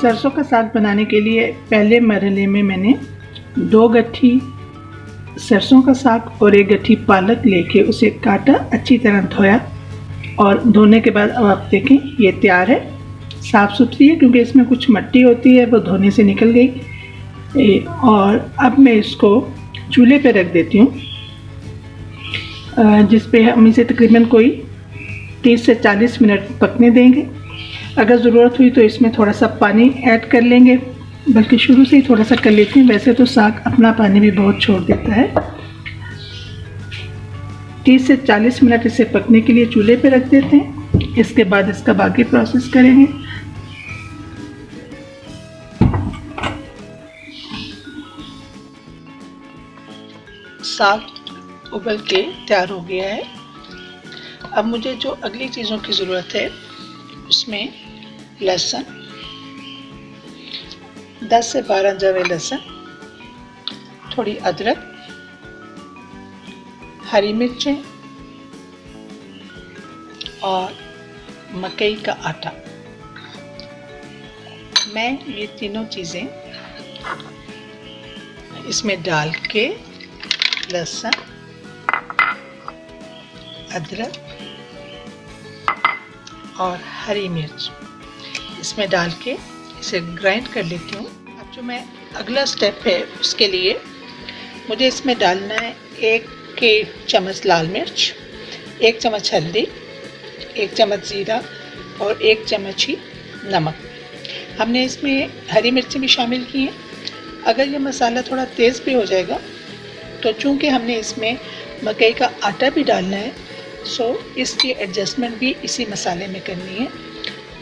सरसों का साग बनाने के लिए पहले मरहले में मैंने 2 गट्ठी सरसों का साग और 1 गट्ठी पालक लेके उसे काटा, अच्छी तरह धोया और धोने के बाद अब आप देखें ये तैयार है, साफ़ सुथरी है क्योंकि इसमें कुछ मिट्टी होती है वो धोने से निकल गई। और अब मैं इसको चूल्हे पे रख देती हूँ, जिस पे हम इसे तकरीबन कोई 30 से 40 मिनट पकने देंगे। अगर ज़रूरत हुई तो इसमें थोड़ा सा पानी ऐड कर लेंगे, बल्कि शुरू से ही थोड़ा सा कर लेते हैं, वैसे तो साग अपना पानी भी बहुत छोड़ देता है। 30 से 40 मिनट इसे पकने के लिए चूल्हे पे रख देते हैं। इसके बाद इसका बाकी प्रोसेस करेंगे। साग उबल के तैयार हो गया है। अब मुझे जो अगली चीज़ों की ज़रूरत है उसमें लहसुन, 10 से 12 जवे लहसुन, थोड़ी अदरक, हरी मिर्चें और मकई का आटा। मैं ये तीनों चीज़ें इसमें डाल के लहसुन, अदरक और हरी मिर्च इसमें डाल के इसे ग्राइंड कर लेती हूँ। अब जो मैं अगला स्टेप है उसके लिए मुझे इसमें डालना है 1 चम्मच लाल मिर्च, 1 चम्मच हल्दी, 1 चम्मच ज़ीरा और 1 चम्मच ही नमक। हमने इसमें हरी मिर्चें भी शामिल की हैं। अगर ये मसाला थोड़ा तेज़ भी हो जाएगा तो चूँकि हमने इसमें मकई का आटा भी डालना है, सो इसकी एडजस्टमेंट भी इसी मसाले में करनी है।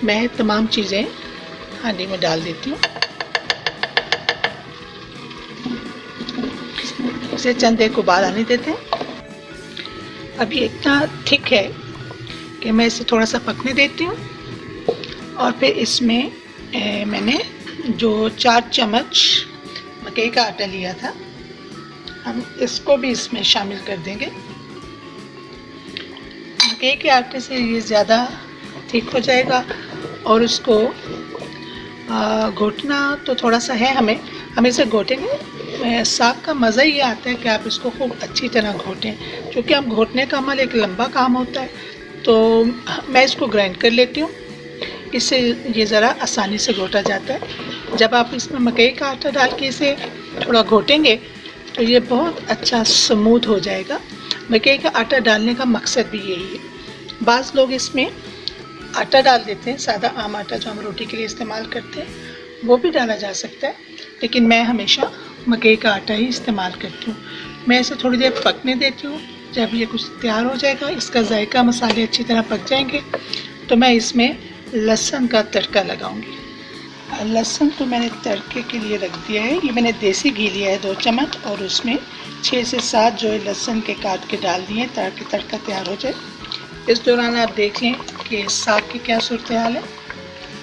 मैं तमाम चीज़ें हांडी में डाल देती हूँ। इसे चंद एक उबाल आने देते हैं। अब ये इतना थिक है कि मैं इसे थोड़ा सा पकने देती हूँ और फिर इसमें मैंने जो 4 चम्मच मकई का आटा लिया था हम इसको भी इसमें शामिल कर देंगे। मकई के आटे से ये ज़्यादा थिक हो जाएगा और उसको घोटना तो थोड़ा सा है, हम इसे घोटेंगे। साग का मज़ा ये आता है कि आप इसको खूब अच्छी तरह घोटें, क्योंकि हम घोटने का अमल एक लंबा काम होता है। तो मैं इसको ग्राइंड कर लेती हूँ, इससे ये ज़रा आसानी से घोटा जाता है। जब आप इसमें मकई का आटा डाल के इसे थोड़ा घोटेंगे तो ये बहुत अच्छा स्मूथ हो जाएगा। मकई का आटा डालने का मकसद भी यही है। बाज़ लोग इसमें आटा डाल देते हैं, सादा आम आटा जो हम रोटी के लिए इस्तेमाल करते हैं वो भी डाला जा सकता है, लेकिन मैं हमेशा मकई का आटा ही इस्तेमाल करती हूँ। मैं इसे थोड़ी देर पकने देती हूँ। जब ये कुछ तैयार हो जाएगा, इसका जायका मसाले अच्छी तरह पक जाएंगे, तो मैं इसमें लहसुन का तड़का लगाऊंगी। लहसुन तो मैंने तड़के के लिए रख दिया है। ये मैंने देसी घी लिया है 2 चम्मच और उसमें 6 से 7 जो है लहसुन के काट के डाल दिए ताकि तड़का तैयार हो जाए। इस दौरान आप देख लें कि साग की क्या सूरत हाल है।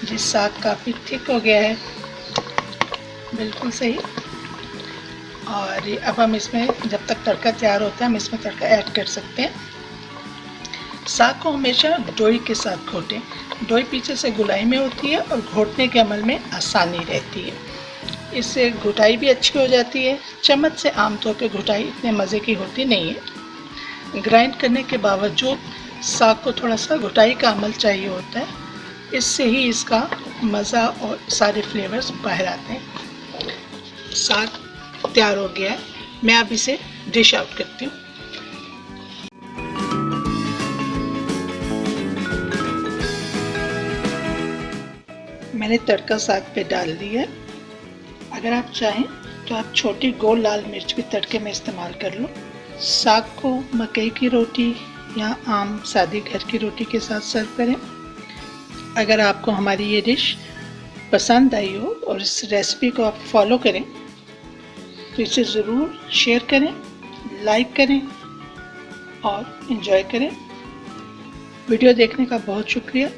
जी, साग काफ़ी थिक हो गया है, बिल्कुल सही। और अब हम इसमें जब तक तड़का तैयार होता है हम इसमें तड़का ऐड कर सकते हैं। साग को हमेशा डोई के साथ घोटें। डोई पीछे से गुलाई में होती है और घोटने के अमल में आसानी रहती है। इससे घुटाई भी अच्छी हो जाती है। चम्मच से आमतौर पे घुटाई इतने मज़े की होती नहीं है। ग्राइंड करने के बावजूद साग को थोड़ा सा घुटाई का अमल चाहिए होता है, इससे ही इसका मज़ा और सारे फ्लेवर्स बाहर आते हैं। साग तैयार हो गया है, मैं अब इसे डिश आउट करती हूँ। मैंने तड़का साग पे डाल दिया है। अगर आप चाहें तो आप छोटी गोल लाल मिर्च भी तड़के में इस्तेमाल कर लो। साग को मकई की रोटी या आम सादी घर की रोटी के साथ सर्व करें। अगर आपको हमारी ये डिश पसंद आई हो और इस रेसिपी को आप फॉलो करें तो इसे ज़रूर शेयर करें, लाइक करें और एंजॉय करें। वीडियो देखने का बहुत शुक्रिया।